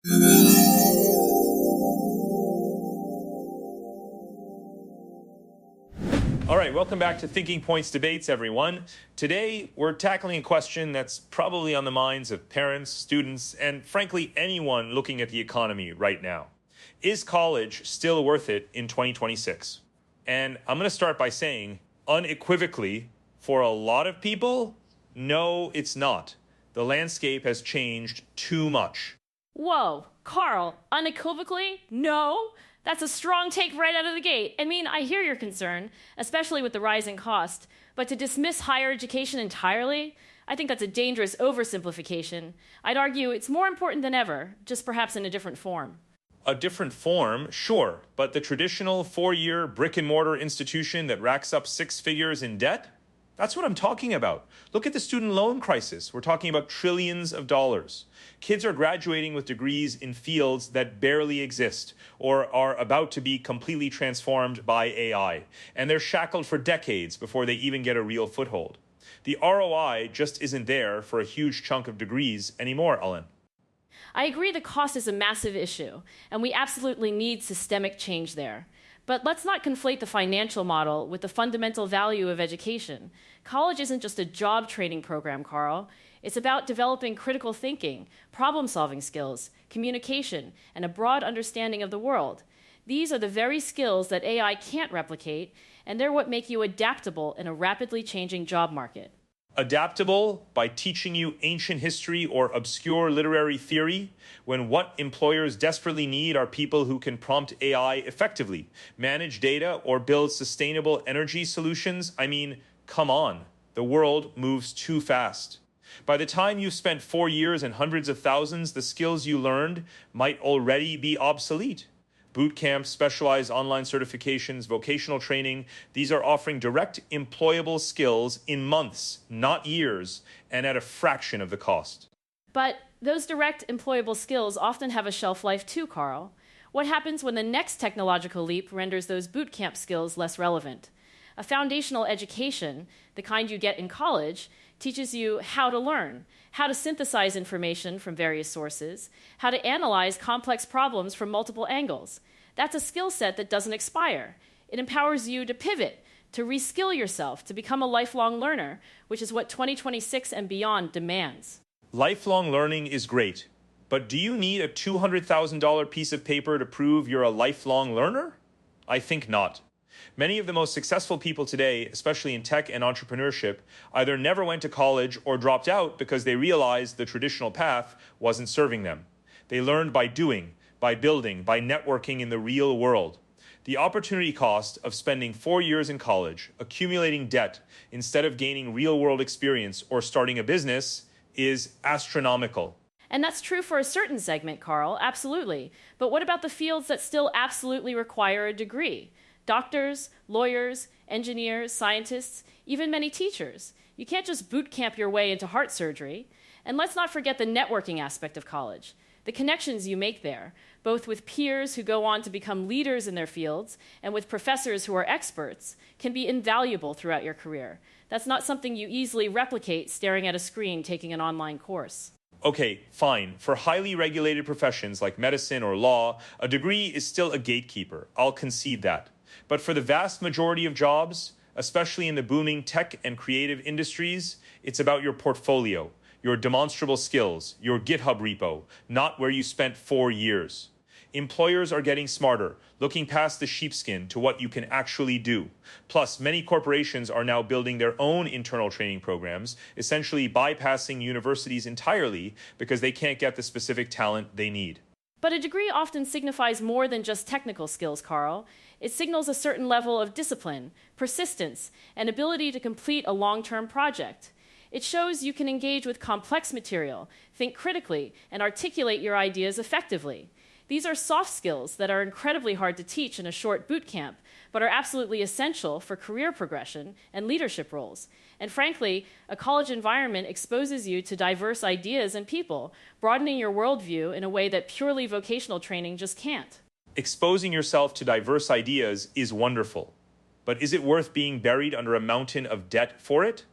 All right, welcome back to Thinking Points Debates, everyone. Today, we're tackling a question that's probably on the minds of parents, students, and frankly, anyone looking at the economy right now. Is college still worth it in 2026? And I'm going to start by saying, unequivocally, for a lot of people, no, it's not. The landscape has changed too much. Whoa, Carl, unequivocally? No? That's a strong take right out of the gate. I mean, I hear your concern, especially with the rising cost, but to dismiss higher education entirely, I think that's a dangerous oversimplification. I'd argue it's more important than ever, just perhaps in a different form. A different form, sure, but the traditional four-year brick-and-mortar institution that racks up six figures in debt? That's what I'm talking about. Look at the student loan crisis. We're talking about trillions of dollars. Kids are graduating with degrees in fields that barely exist or are about to be completely transformed by AI, and they're shackled for decades before they even get a real foothold. The ROI just isn't there for a huge chunk of degrees anymore, Ellen. I agree the cost is a massive issue, and we absolutely need systemic change there. But let's not conflate the financial model with the fundamental value of education. College isn't just a job training program, Carl. It's about developing critical thinking, problem-solving skills, communication, and a broad understanding of the world. These are the very skills that AI can't replicate, and they're what make you adaptable in a rapidly changing job market. Adaptable by teaching you ancient history or obscure literary theory, when what employers desperately need are people who can prompt AI effectively, manage data, or build sustainable energy solutions. I mean, come on. The world moves too fast. By the time you've spent 4 years and hundreds of thousands, the skills you learned might already be obsolete. Boot camps, specialized online certifications, vocational training, these are offering direct employable skills in months, not years, and at a fraction of the cost. But those direct employable skills often have a shelf life too, Carl. What happens when the next technological leap renders those boot camp skills less relevant? A foundational education, the kind you get in college, teaches you how to learn, how to synthesize information from various sources, how to analyze complex problems from multiple angles. That's a skill set that doesn't expire. It empowers you to pivot, to reskill yourself, to become a lifelong learner, which is what 2026 and beyond demands. Lifelong learning is great, but do you need a $200,000 piece of paper to prove you're a lifelong learner? I think not. Many of the most successful people today, especially in tech and entrepreneurship, either never went to college or dropped out because they realized the traditional path wasn't serving them. They learned by doing, by building, by networking in the real world. The opportunity cost of spending 4 years in college, accumulating debt, instead of gaining real-world experience or starting a business is astronomical. And that's true for a certain segment, Carl, absolutely. But what about the fields that still absolutely require a degree? Doctors, lawyers, engineers, scientists, even many teachers. You can't just boot camp your way into heart surgery. And let's not forget the networking aspect of college. The connections you make there, both with peers who go on to become leaders in their fields and with professors who are experts, can be invaluable throughout your career. That's not something you easily replicate staring at a screen taking an online course. Okay, fine. For highly regulated professions like medicine or law, a degree is still a gatekeeper. I'll concede that. But for the vast majority of jobs, especially in the booming tech and creative industries, it's about your portfolio, your demonstrable skills, your GitHub repo, not where you spent 4 years. Employers are getting smarter, looking past the sheepskin to what you can actually do. Plus, many corporations are now building their own internal training programs, essentially bypassing universities entirely because they can't get the specific talent they need. But a degree often signifies more than just technical skills, Carl. It signals a certain level of discipline, persistence, and ability to complete a long-term project. It shows you can engage with complex material, think critically, and articulate your ideas effectively. These are soft skills that are incredibly hard to teach in a short boot camp, but are absolutely essential for career progression and leadership roles. And frankly, a college environment exposes you to diverse ideas and people, broadening your worldview in a way that purely vocational training just can't. Exposing yourself to diverse ideas is wonderful, but is it worth being buried under a mountain of debt for it?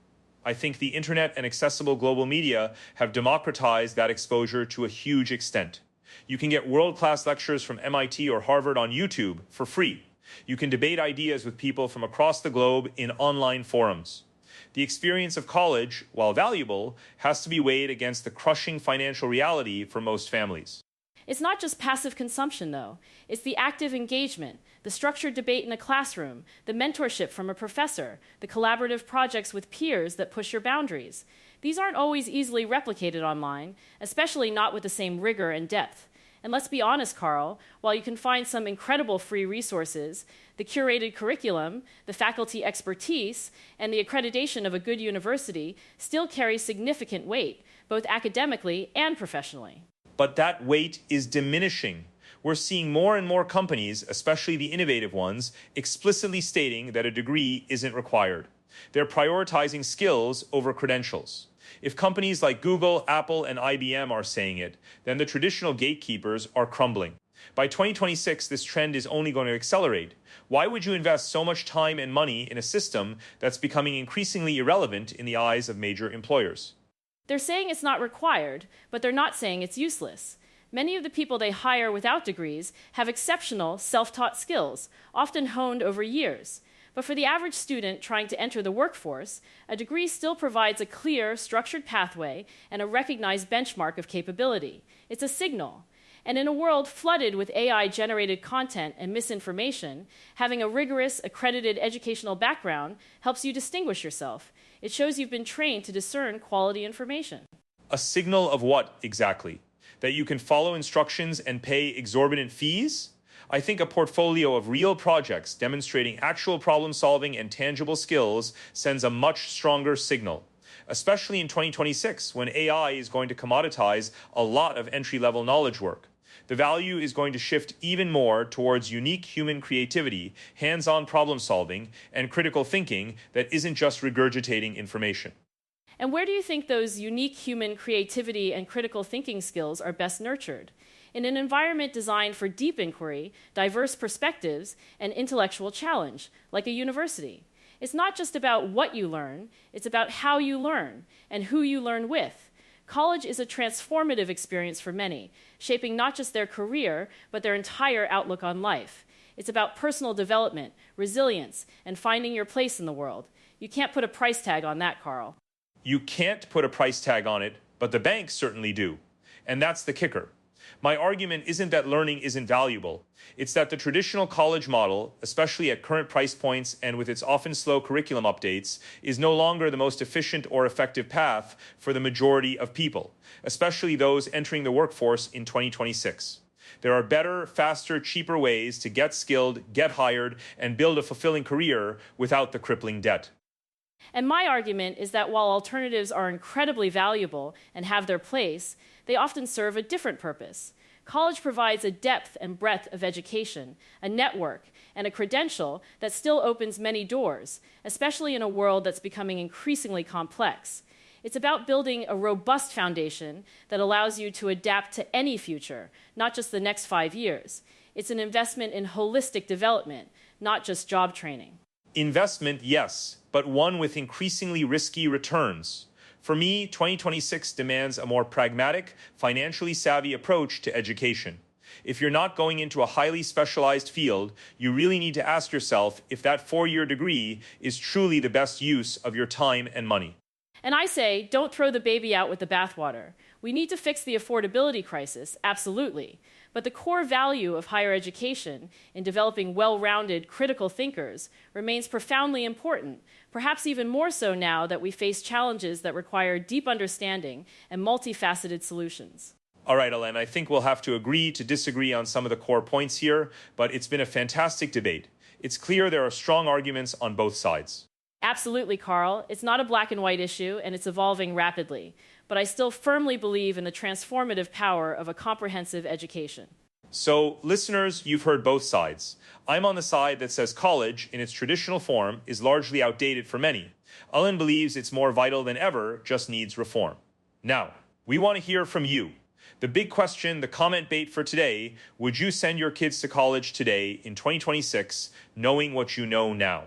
I think the internet and accessible global media have democratized that exposure to a huge extent. You can get world-class lectures from MIT or Harvard on YouTube for free. You can debate ideas with people from across the globe in online forums. The experience of college, while valuable, has to be weighed against the crushing financial reality for most families. It's not just passive consumption, though. It's the active engagement, the structured debate in a classroom, the mentorship from a professor, the collaborative projects with peers that push your boundaries. These aren't always easily replicated online, especially not with the same rigor and depth. And let's be honest, Carl, while you can find some incredible free resources, the curated curriculum, the faculty expertise, and the accreditation of a good university still carry significant weight, both academically and professionally. But that weight is diminishing. We're seeing more and more companies, especially the innovative ones, explicitly stating that a degree isn't required. They're prioritizing skills over credentials. If companies like Google, Apple, and IBM are saying it, then the traditional gatekeepers are crumbling. By 2026, this trend is only going to accelerate. Why would you invest so much time and money in a system that's becoming increasingly irrelevant in the eyes of major employers? They're saying it's not required, but they're not saying it's useless. Many of the people they hire without degrees have exceptional self-taught skills, often honed over years. But for the average student trying to enter the workforce, a degree still provides a clear, structured pathway and a recognized benchmark of capability. It's a signal. And in a world flooded with AI-generated content and misinformation, having a rigorous, accredited educational background helps you distinguish yourself. It shows you've been trained to discern quality information. A signal of what exactly? That you can follow instructions and pay exorbitant fees? I think a portfolio of real projects demonstrating actual problem solving and tangible skills sends a much stronger signal, especially in 2026 when AI is going to commoditize a lot of entry-level knowledge work. The value is going to shift even more towards unique human creativity, hands-on problem solving, and critical thinking that isn't just regurgitating information. And where do you think those unique human creativity and critical thinking skills are best nurtured? In an environment designed for deep inquiry, diverse perspectives, and intellectual challenge, like a university. It's not just about what you learn, it's about how you learn and who you learn with. College is a transformative experience for many, shaping not just their career, but their entire outlook on life. It's about personal development, resilience, and finding your place in the world. You can't put a price tag on that, Carl. You can't put a price tag on it, but the banks certainly do. And that's the kicker. My argument isn't that learning isn't valuable. It's that the traditional college model, especially at current price points and with its often slow curriculum updates, is no longer the most efficient or effective path for the majority of people, especially those entering the workforce in 2026. There are better, faster, cheaper ways to get skilled, get hired, and build a fulfilling career without the crippling debt. And my argument is that while alternatives are incredibly valuable and have their place, they often serve a different purpose. College provides a depth and breadth of education, a network, and a credential that still opens many doors, especially in a world that's becoming increasingly complex. It's about building a robust foundation that allows you to adapt to any future, not just the next 5 years. It's an investment in holistic development, not just job training. Investment, yes, but one with increasingly risky returns. For me, 2026 demands a more pragmatic, financially savvy approach to education. If you're not going into a highly specialized field, you really need to ask yourself if that 4-year degree is truly the best use of your time and money. And I say, don't throw the baby out with the bathwater. We need to fix the affordability crisis, absolutely. But the core value of higher education in developing well-rounded, critical thinkers remains profoundly important, perhaps even more so now that we face challenges that require deep understanding and multifaceted solutions. All right, Ellen, I think we'll have to agree to disagree on some of the core points here, but it's been a fantastic debate. It's clear there are strong arguments on both sides. Absolutely, Carl. It's not a black and white issue, and it's evolving rapidly. But I still firmly believe in the transformative power of a comprehensive education. So, listeners, you've heard both sides. I'm on the side that says college, in its traditional form, is largely outdated for many. Ellen believes it's more vital than ever, just needs reform. Now, we want to hear from you. The big question, the comment bait for today, would you send your kids to college today in 2026, knowing what you know now?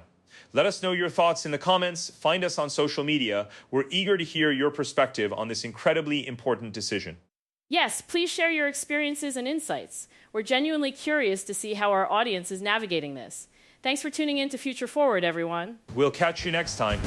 Let us know your thoughts in the comments. Find us on social media. We're eager to hear your perspective on this incredibly important decision. Yes, please share your experiences and insights. We're genuinely curious to see how our audience is navigating this. Thanks for tuning in to Future Forward, everyone. We'll catch you next time.